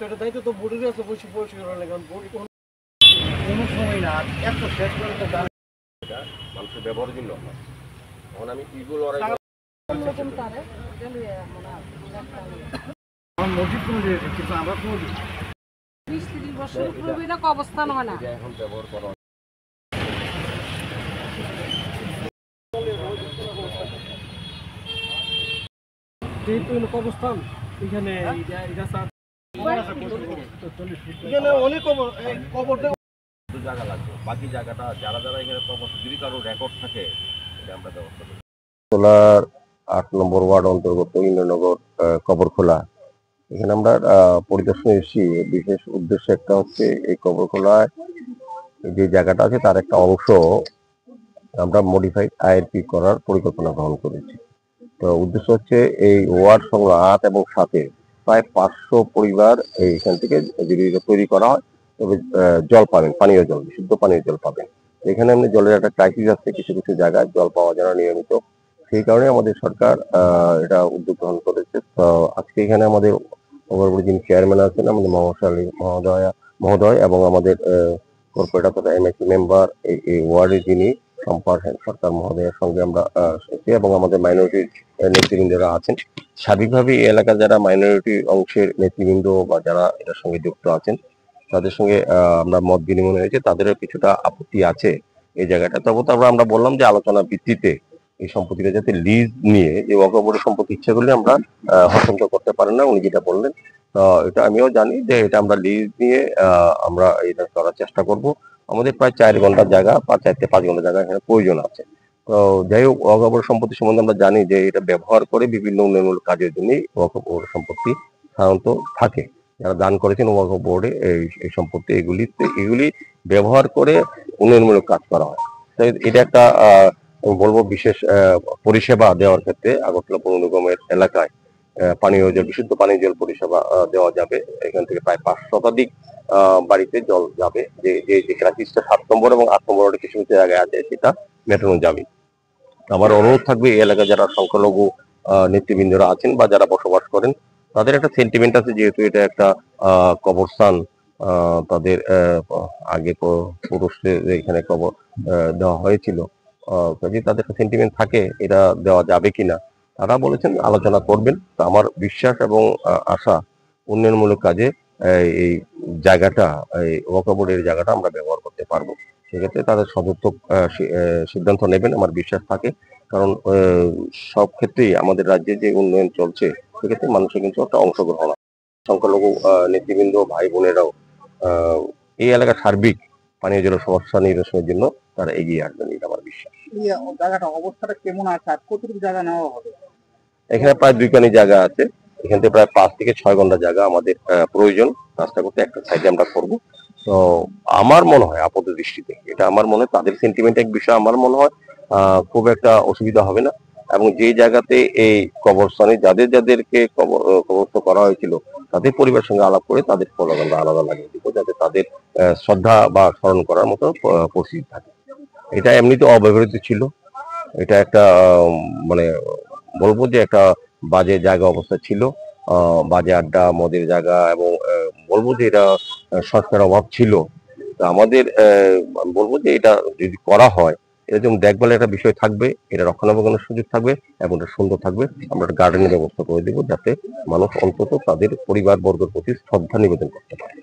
এটা দায়িত্ব তো বোর্ডেরই আছে, পরিষ্কার করা লাগে। বোর্ড কোনো সময় না এত শেষ করে তো মানুষের ব্যবহারের জন্য। এখন আমি ইগুলো মসজিদ কোনো দিয়েছে, কিন্তু আমরা কোনো 20-30 বছর পূর্বে এটা অবস্থান হয় না। এখন ব্যবহার করা যেহেতু অবস্থান এখানে এখানে অনেক কবর জায়গা লাগবে। বাকি জায়গাটা যারা যারা এখানে কবর, যদি কারো রেকর্ড থাকে এটা আমরা ব্যবস্থা করি। তোলার 8 নম্বর ওয়ার্ড অন্তর্গত ইন্দ্রনগর কবরখোলা, এখানে আমরা পরিদর্শনে এসেছি। বিশেষ উদ্দেশ্য একটা হচ্ছে এই কবরখোলায় যে জায়গাটা আছে তার একটা অংশ আমরা মডিফাইড আইআরপি করার পরিকল্পনা গ্রহণ করেছি। তো উদ্দেশ্য হচ্ছে এই ওয়ার্ড সংলগ্ন 8 এবং 7 প্রায় 500 পরিবার এইখান থেকে যদি তৈরি করা হয় তবে জল পাবেন, পানীয় জল, বিশুদ্ধ পানীয় জল পাবেন। এখানে এমনি জলের একটা ক্রাইসিস আছে, কিছু কিছু জায়গায় জল পাওয়া যায় না নিয়মিত। সেই কারণে আমাদের সরকার এটা উদ্যোগ গ্রহণ করেছে। তো আজকে এখানে আমাদের ওভারবোর্ড যিনি চেয়ারম্যান আছেন আমাদের মহাশালী মহোদয় এবং আমাদের কর্পোরেটর তথা এমএসি মেম্বার এই ওয়ার্ডে যিনি সরকার মহোদয়ের সঙ্গে আমরা এবং আমাদের মাইনরিটি নেতৃবৃন্দরা আছেন। সার্বিকভাবে এই এলাকার যারা মাইনরিটি অংশের নেতৃবৃন্দ বা যারা এটার সঙ্গে যুক্ত আছেন তাদের সঙ্গে আমরা মত বিনিময় হয়েছে। তাদেরও কিছুটা আপত্তি আছে এই জায়গাটা। তবে তো আমরা বললাম যে আলোচনা ভিত্তিতে এই সম্পত্তিটা যাতে লিজ নিয়ে যে ওয়াকফ বোর্ডের সম্পত্তি ইচ্ছা করলে আমরা হস্তান্তর করতে পারেন না, উনি যেটা বললেন। তো এটা আমিও জানি যে এটা আমরা লিজ নিয়ে আমরা এটা করার চেষ্টা করব। আমাদের প্রায় 4 ঘন্টার জায়গা বা 4 থেকে 5 ঘন্টার জায়গা এখানে প্রয়োজন আছে। তো যাই হোক, ওয়াকফ বোর্ড সম্পত্তি সম্বন্ধে আমরা জানি যে এটা ব্যবহার করে বিভিন্ন উন্নয়নমূলক কাজের জন্য ওয়াকফ বোর্ড সম্পত্তি সাধারণত থাকে। যারা দান করেছেন ওয়াকফ বোর্ডে এই সম্পত্তি এগুলি ব্যবহার করে উন্নয়নমূলক কাজ করা হয়। তাই এটা একটা বলবো বিশেষ পরিষেবা দেওয়ার ক্ষেত্রে আগরতলা পৌর নিগমের এলাকায় পানীয় জল, বিশুদ্ধ পানীয় জল পরিষেবা দেওয়া যাবে। এখান থেকে প্রায় 5 শতাধিক বাড়িতে জল যাবে। যে ক্রাইসিসটা 7 নম্বর এবং 8 নম্বর কিছু কিছু জায়গায় আছে সেটা মেটানো যাবে। আমার অনুরোধ থাকবে এই এলাকায় যারা সংখ্যালঘু নেতৃবৃন্দরা আছেন বা যারা বসবাস করেন তাদের একটা সেন্টিমেন্ট আছে, যেহেতু এটা একটা কবরস্থান, তাদের আগে পুরুষদের এখানে কবর দেওয়া হয়েছিল, কাজে তাদের একটা সেন্টিমেন্ট থাকে, এটা দেওয়া যাবে কিনা তারা বলেছেন আলোচনা করবেন। তো আমার বিশ্বাস এবং আশা উন্নয়নমূলক কাজে এই জায়গাটা, এই ওয়াকফ বোর্ডের জায়গাটা আমরা ব্যবহার করতে পারবো। সেক্ষেত্রে তাদের সদর্থক সিদ্ধান্ত নেবেন আমার বিশ্বাস থাকে। কারণ সব ক্ষেত্রেই আমাদের রাজ্যে যে উন্নয়ন চলছে সেক্ষেত্রে মানুষের কিন্তু একটা অংশগ্রহণ, সংখ্যালঘু নেতৃবৃন্দ ভাই বোনেরাও এই এলাকার সার্বিক পানীয় জলের সমস্যা নিরসনের জন্য তারা এগিয়ে আসবেন, এটা আমার বিশ্বাস। জায়গাটা অবস্থাটা কেমন আছে আর কতটুকু জায়গা নেওয়া হবে? এখানে প্রায় 2 কানি জায়গা আছে। এখান থেকে প্রায় 5 থেকে 6 ঘন্টা জায়গা আমাদের প্রয়োজন কাজটা করতে। একটা সাইডে আমরা করবো। তো আমার মনে হয় আপাত দৃষ্টিতে এটা আমার মনে হয় তাদের সেন্টিমেন্ট এক বিষয়, আমার মনে হয় খুব একটা অসুবিধা হবে না। এবং যে জায়গাতে এই কবরস্থানে যাদেরকে কবরস্থ করা হয়েছিল তাদের পরিবারের সঙ্গে আলাপ করে তাদের আমরা আলাদা লাগিয়ে দিব, যাতে তাদের শ্রদ্ধা বা স্মরণ করার মতো পরিস্থিতি থাকে। এটা এমনিতে অব্যবহৃত ছিল। এটা একটা মানে বলবো যে একটা বাজে জায়গা অবস্থা ছিল, বাজে আড্ডা, মদের জায়গা, এবং বলবো যে এটা সংস্কারের অভাব ছিল। তো আমাদের বলবো যে এটা যদি করা হয় এটা যেমন দেখভালের একটা বিষয় থাকবে, এটা রক্ষণাবেক্ষণের সুযোগ থাকবে এবং এটা সুন্দর থাকবে। আমরা একটা গার্ডেনের ব্যবস্থা করে দেবো যাতে মানুষ অন্তত তাদের পরিবার বর্গের প্রতি শ্রদ্ধা নিবেদন করতে পারে।